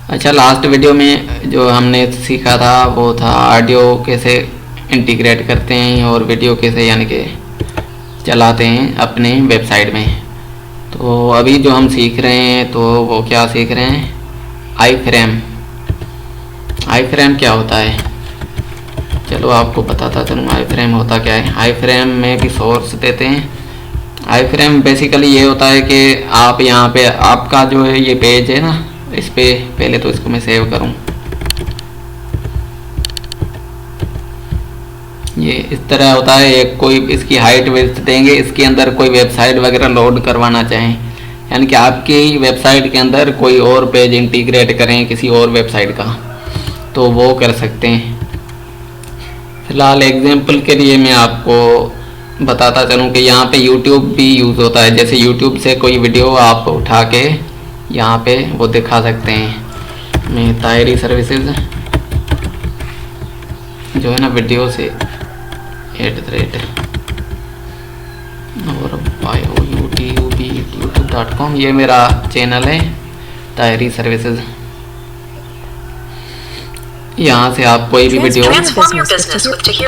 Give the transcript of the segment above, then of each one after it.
अच्छा, last video में जो हमने सीखा था वो था ऑडियो कैसे इंटीग्रेट करते हैं और वीडियो कैसे यानी कि चलाते हैं अपने वेबसाइट में। तो अभी जो हम सीख रहे हैं तो वो क्या सीख रहे हैं, आई फ्रेम। आई फ्रेम क्या होता है, चलो आपको बताता चलूँ आई फ्रेम होता क्या है। आई फ्रेम में भी सोर्स देते हैं। आई फ्रेम बेसिकली ये होता है कि आप यहाँ पे आपका जो है ये पेज है ना, इस पे पहले तो इसको मैं सेव करूँ। ये इस तरह होता है, एक कोई इसकी हाइट विड्थ देंगे, इसके अंदर कोई वेबसाइट वगैरह लोड करवाना चाहें, यानी कि आपकी वेबसाइट के अंदर कोई और पेज इंटीग्रेट करें किसी और वेबसाइट का, तो वो कर सकते हैं। फिलहाल एग्जांपल के लिए मैं आपको बताता चलूँ कि यहाँ पे YouTube भी यूज़ होता है। जैसे YouTube से कोई वीडियो आप उठा के यहाँ पे वो दिखा सकते हैं। मैं तायरी सर्विसेज जो है ना वीडियो से @ और youtube.com ये मेरा चैनल है तायरी सर्विसेज। यहाँ से आप कोई भी वीडियो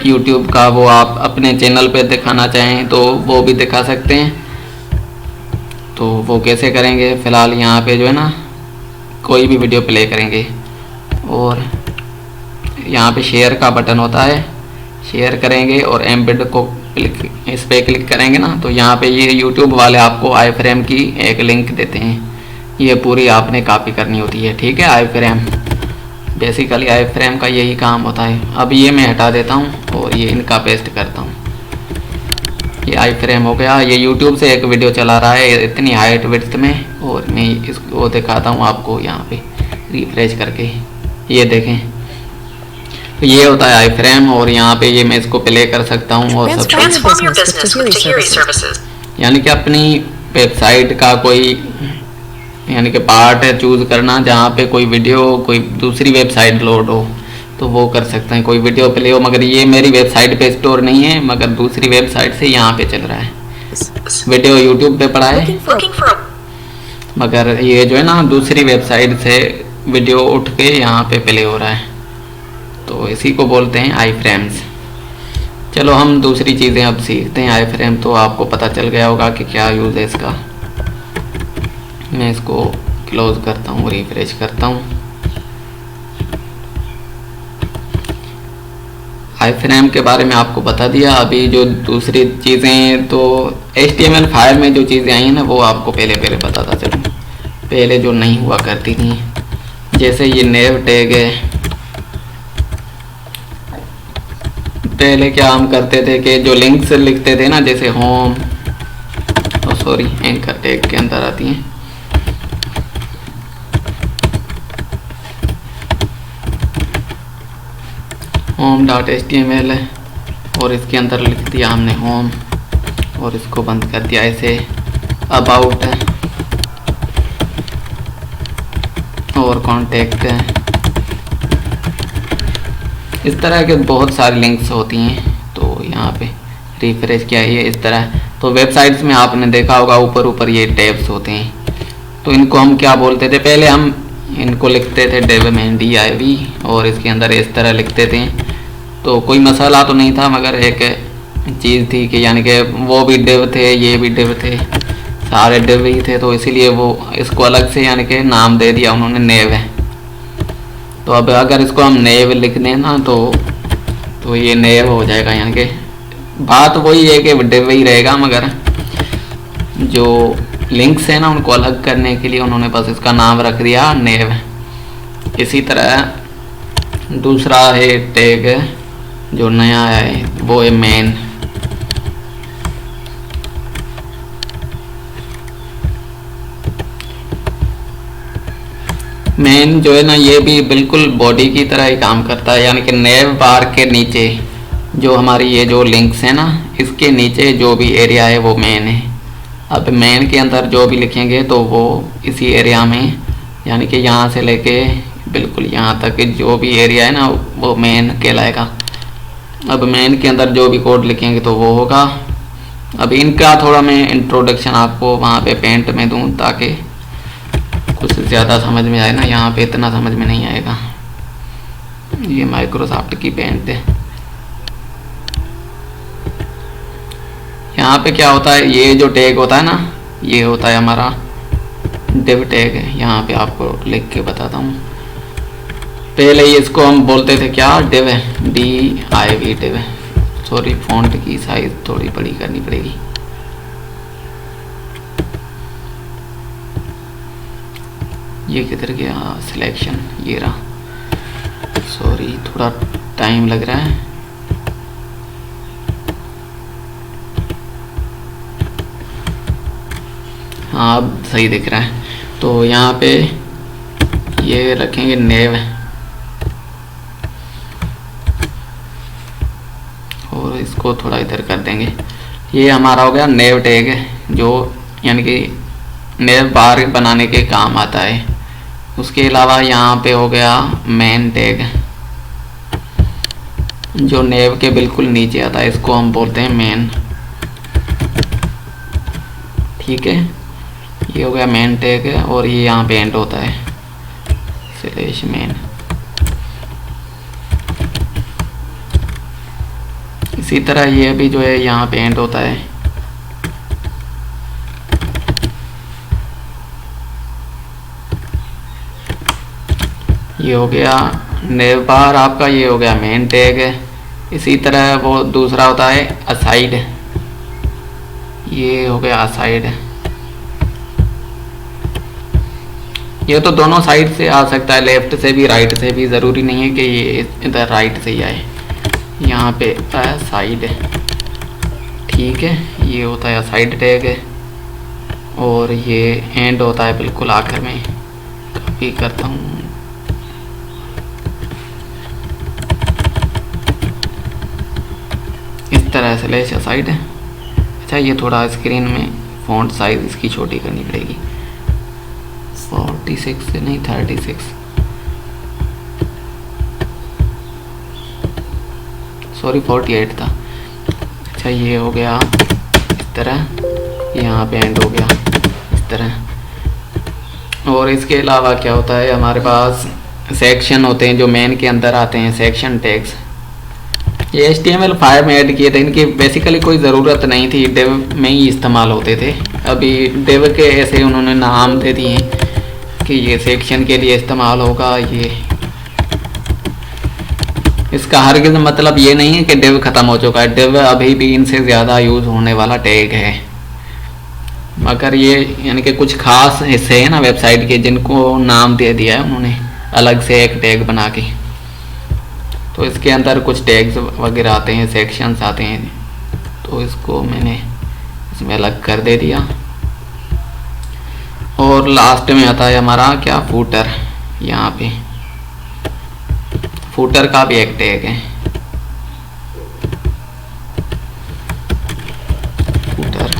YouTube का वो आप अपने चैनल पे दिखाना चाहें तो वो भी दिखा सकते हैं। तो वो कैसे करेंगे, फ़िलहाल यहाँ पे जो है ना कोई भी वीडियो प्ले करेंगे और यहाँ पे शेयर का बटन होता है, शेयर करेंगे और एम्बेड को क्लिक, इस पर क्लिक करेंगे ना तो यहाँ पे ये YouTube वाले आपको आई फ्रेम की एक लिंक देते हैं। ये पूरी आपने कॉपी करनी होती है, ठीक है। आई फ्रेम बेसिकली आई फ्रेम का यही काम होता है। अब ये मैं हटा देता हूँ और ये इनका पेस्ट करता हूँ। ये आई फ्रेम हो गया। ये YouTube से एक वीडियो चला रहा है इतनी हाइट विड्थ में और मैं इसको दिखाता हूँ आपको यहाँ पे रिफ्रेश करके, ये देखें। तो ये होता है आई फ्रेम और यहाँ पे ये मैं इसको प्ले कर सकता हूँ और सब यानी कि अपनी वेबसाइट का कोई यानी कि पार्ट है चूज़ करना जहाँ पे कोई वीडियो कोई दूसरी वेबसाइट लोड हो तो वो कर सकते हैं। कोई वीडियो प्ले हो मगर ये मेरी वेबसाइट पे स्टोर नहीं है मगर दूसरी वेबसाइट से यहाँ पे चल रहा है। वीडियो YouTube पे पड़ा है मगर ये जो है ना दूसरी वेबसाइट से वीडियो उठ के यहाँ पे प्ले हो रहा है, तो इसी को बोलते हैं आई फ्रेम्स। चलो हम दूसरी चीज़ें अब सीखते हैं। आई फ्रेम तो आपको पता चल गया होगा कि क्या यूज़ है इसका। मैं इसको क्लोज करता हूँ, रिफ्रेश करता हूँ। आई फ्रेम के बारे में आपको बता दिया। अभी जो दूसरी चीज़ें तो HTML फाइल में जो चीज़ें आई हैं ना वो आपको पहले बताता चलूँ, पहले जो नहीं हुआ करती थी। जैसे ये नेव टैग है, पहले क्या हम करते थे कि जो लिंक्स लिखते थे ना जैसे होम एंकर टैग के अंदर आती हैं, home.html है और इसके अंदर लिख दिया हमने होम और इसको बंद कर दिया। ऐसे अबाउट है और कॉन्टेक्ट है, इस तरह के बहुत सारी लिंक्स होती हैं। तो यहाँ पे रिफ्रेश किया ये इस तरह। तो वेबसाइट्स में आपने देखा होगा ऊपर ये टैब्स होते हैं, तो इनको हम क्या बोलते थे, पहले हम इनको लिखते थे div में div और इसके अंदर इस तरह लिखते थे। तो कोई मसाला तो नहीं था मगर एक चीज़ थी कि यानी कि वो भी div थे ये भी div थे, सारे div ही थे, तो इसीलिए वो इसको अलग से यानी कि नाम दे दिया उन्होंने नेव है। तो अब अगर इसको हम नेव लिख दें ना तो ये नेव हो जाएगा, यानी कि बात वही है कि div ही रहेगा मगर जो लिंक्स है ना उनको अलग करने के लिए उन्होंने बस इसका नाम रख दिया नेव। इसी तरह दूसरा है टैग जो नया है वो है मेन। मेन जो है ना ये भी बिल्कुल बॉडी की तरह ही काम करता है, यानी कि नेव बार के नीचे जो हमारी ये जो लिंक्स है ना इसके नीचे जो भी एरिया है वो मेन है। अब मेन के अंदर जो भी लिखेंगे तो वो इसी एरिया में यानी कि यहाँ से लेके बिल्कुल यहाँ तक जो भी एरिया है ना वो मेन कहलाएगा। अब मेन के अंदर जो भी कोड लिखेंगे तो वो होगा। अब इनका थोड़ा मैं इंट्रोडक्शन आपको वहाँ पे पेंट में दूँ ताकि कुछ ज़्यादा समझ में आए ना, यहाँ पे इतना समझ में नहीं आएगा। ये माइक्रोसॉफ्ट की पेंट है। यहाँ पे क्या होता है, ये जो टैग होता है ना, ये होता है हमारा डिव टैग है। यहाँ पे आपको लिख के बताता हूँ। पहले इसको हम बोलते थे क्या, डिव है, DIV डिव है। सॉरी, फॉन्ट की साइज थोड़ी बड़ी करनी पड़ेगी। ये किधर गया सिलेक्शन, ये रहा। सॉरी, थोड़ा टाइम लग रहा है। हाँ, अब सही दिख रहा है। तो यहाँ पे ये रखेंगे नेव, और इसको थोड़ा इधर कर देंगे। ये हमारा हो गया नेव टैग, जो यानी कि नेव बार बनाने के काम आता है। उसके अलावा यहाँ पे हो गया मेन टैग, जो नेव के बिल्कुल नीचे आता है। इसको हम बोलते हैं मेन। ठीक है, ये हो गया मेन टैग है, और ये यहाँ पे एंड होता है /मेन। इसी तरह ये भी जो है यहाँ पे एंड होता है। ये हो गया नेव बार आपका, ये हो गया मेन टैग है। इसी तरह वो दूसरा होता है असाइड, ये हो गया असाइड। ये तो दोनों साइड से आ सकता है, लेफ्ट से भी राइट से भी, ज़रूरी नहीं है कि ये इधर राइट से ही आए। यहाँ पे साइड है। ठीक है, ये होता है साइड टैग है, और ये एंड होता है बिल्कुल आखिर में। कॉपी करता हूँ। इस तरह से लेस साइड है। अच्छा, ये थोड़ा स्क्रीन में फ़ॉन्ट साइज इसकी छोटी करनी पड़ेगी। 46 से नहीं, 36, सॉरी 48 था। अच्छा, ये हो गया इस तरह, यहाँ पे एंड हो गया इस तरह। और इसके अलावा क्या होता है, हमारे पास सेक्शन होते हैं जो मेन के अंदर आते हैं, सेक्शन टैग्स। ये HTML5 में ऐड किए थे। इनकी बेसिकली कोई ज़रूरत नहीं थी, डिव में ही इस्तेमाल होते थे। अभी डिव के ऐसे उन्होंने नाम दे दिए कि ये सेक्शन के लिए इस्तेमाल होगा। ये इसका हरगिज़ मतलब ये नहीं है कि डिव ख़त्म हो चुका है। डिव अभी भी इनसे ज़्यादा यूज़ होने वाला टैग है, मगर ये यानी कि कुछ खास हिस्से हैं ना वेबसाइट के, जिनको नाम दे दिया है उन्होंने अलग से एक टैग बना के। तो इसके अंदर कुछ टैग्स वगैरह आते हैं, सेक्शंस आते हैं, तो इसको मैंने इसमें अलग कर दे दिया। और लास्ट में आता है हमारा क्या, फूटर। यहाँ पे फूटर का भी एक टैग है, फूटर,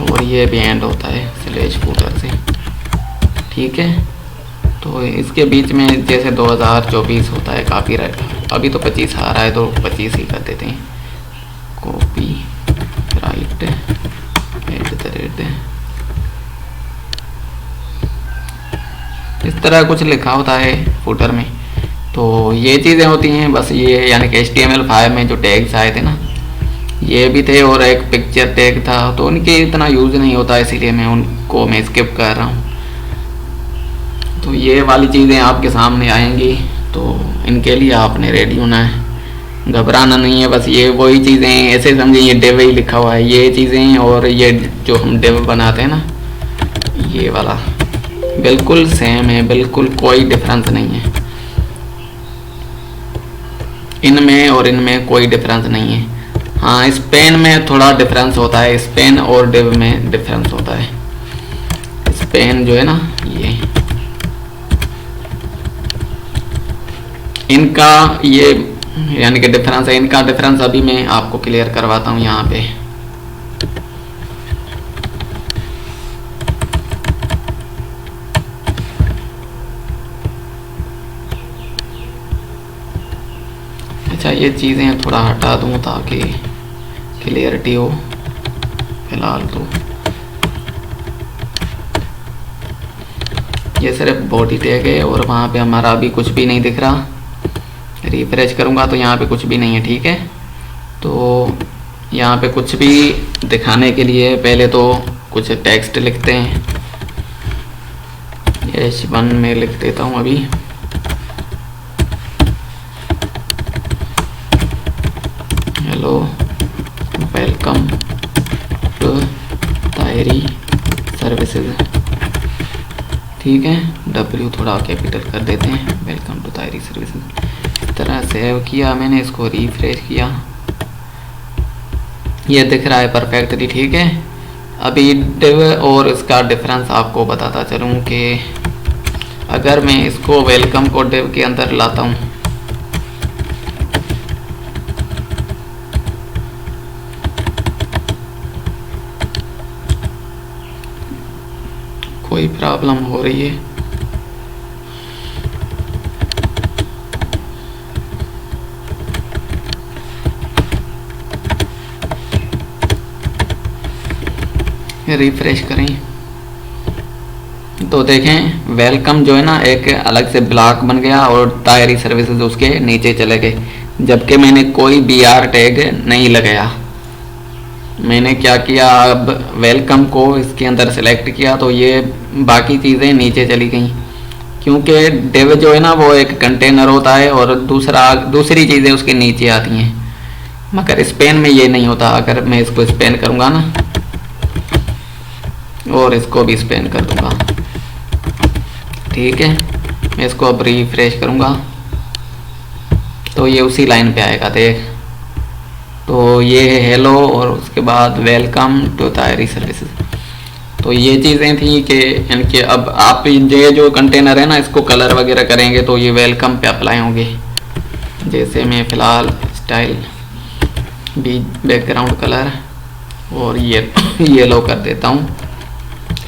और ये भी एंड होता है /फूटर से। ठीक है, तो इसके बीच में जैसे 2024 होता है कॉपीराइट, अभी तो 25 आ रहा है तो 25 ही कर देते हैं। कॉपी राइट @ इस तरह कुछ लिखा होता है फुटर में। तो ये चीज़ें होती हैं बस। ये यानी कि HTML5 में जो टैग्स आए थे ना, ये भी थे, और एक पिक्चर टैग था, तो उनके इतना यूज़ नहीं होता, इसीलिए मैं स्किप कर रहा हूँ। तो ये वाली चीज़ें आपके सामने आएंगी, तो इनके लिए आपने रेडी होना है, घबराना नहीं है। बस ये वही चीज़ें ऐसे समझिए, ये डिव ही लिखा हुआ है, ये चीज़ें, और ये जो हम डिव बनाते हैं ना, ये वाला बिल्कुल सेम है, बिल्कुल कोई डिफरेंस नहीं है इनमें, और इनमें कोई डिफरेंस नहीं है। हाँ, स्पेन में थोड़ा डिफरेंस होता है, स्पेन और डिव में डिफरेंस होता है। स्पेन जो है ना, ये इनका ये यानी कि डिफरेंस है। इनका डिफरेंस अभी मैं आपको क्लियर करवाता हूँ यहाँ पे। अच्छा, ये चीज़ें थोड़ा हटा दूँ ताकि क्लियरिटी हो। फिलहाल तो ये सिर्फ बॉडी टैग है और वहाँ पे हमारा अभी कुछ भी नहीं दिख रहा। रिफ्रेश करूँगा तो यहाँ पे कुछ भी नहीं है। ठीक है, तो यहाँ पे कुछ भी दिखाने के लिए पहले तो कुछ टेक्स्ट लिखते हैं। H1 में लिख देता हूँ अभी। Hello, welcome to Tayari services. ठीक है, W थोड़ा कैपिटल कर देते हैं। Welcome to Tayari services. इस तरह सेव किया मैंने, इसको रिफ्रेश किया, ये दिख रहा है परफेक्टली। ठीक है, अभी डिव और इसका डिफरेंस आपको बताता चलूँ कि अगर मैं इसको वेलकम को डिव के अंदर लाता हूँ, कोई प्रॉब्लम हो रही है। रिफ्रेश करें तो देखें वेलकम जो है ना एक अलग से ब्लॉक बन गया और तायरी सर्विसेज उसके नीचे चले गए, जबकि मैंने कोई BR टैग नहीं लगाया। मैंने क्या किया, अब वेलकम को इसके अंदर सेलेक्ट किया तो ये बाकी चीज़ें नीचे चली गई, क्योंकि डिव जो है ना वो एक कंटेनर होता है और दूसरी चीज़ें उसके नीचे आती हैं, मगर स्पेन में ये नहीं होता। अगर मैं इसको स्पेन करूँगा ना और इसको भी स्पेन कर दूंगा, ठीक है, मैं इसको अब रिफ्रेश करूंगा तो ये उसी लाइन पे आएगा। देख, तो ये है हेलो और उसके बाद वेलकम टू तायरी सर्विसेज। तो ये चीज़ें थी कि इनके अब आप ये जो कंटेनर है ना इसको कलर वगैरह करेंगे तो ये वेलकम पे अप्लाई होंगे। जैसे मैं फ़िलहाल स्टाइल भी बैकग्राउंड कलर और ये येलो कर देता हूँ।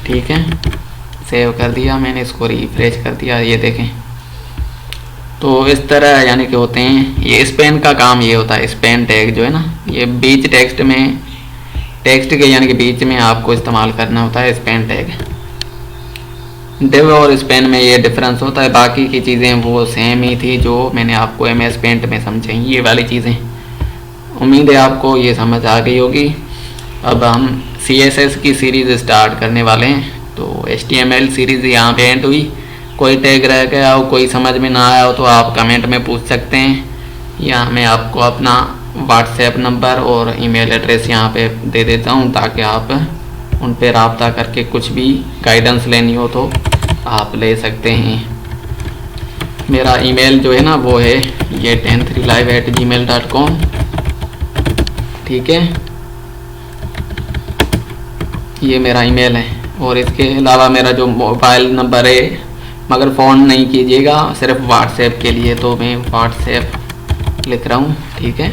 ठीक है, सेव कर दिया मैंने, इसको रिफ्रेश कर दिया। ये देखें, तो इस तरह यानी कि होते हैं। ये स्पेन का काम ये होता है, स्पेन टैग जो है ना ये बीच टेक्स्ट में, टेक्स्ट के यानी कि बीच में आपको इस्तेमाल करना होता है स्पेन टैग। डिव और स्पेन में ये डिफरेंस होता है, बाकी की चीज़ें वो सेम ही थी जो मैंने आपको MS पेंट में समझाई, ये वाली चीज़ें। उम्मीद है आपको ये समझ आ गई होगी। अब हम CSS की सीरीज़ स्टार्ट करने वाले हैं, तो HTML सीरीज़ यहाँ पे एंड हुई। कोई टैग रह गया हो, कोई समझ में ना आया हो तो आप कमेंट में पूछ सकते हैं, या मैं आपको अपना WhatsApp नंबर और ईमेल एड्रेस यहाँ पे दे देता हूँ ताकि आप उन पर रब्ता करके कुछ भी गाइडेंस लेनी हो तो आप ले सकते हैं। मेरा ईमेल जो है ना वो है ये 103live@gmail.com। ठीक है, ये मेरा ईमेल है और इसके अलावा मेरा जो मोबाइल नंबर है, मगर फ़ोन नहीं कीजिएगा, सिर्फ WhatsApp के लिए, तो मैं WhatsApp लिख रहा हूँ। ठीक है,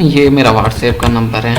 ये मेरा WhatsApp का नंबर है।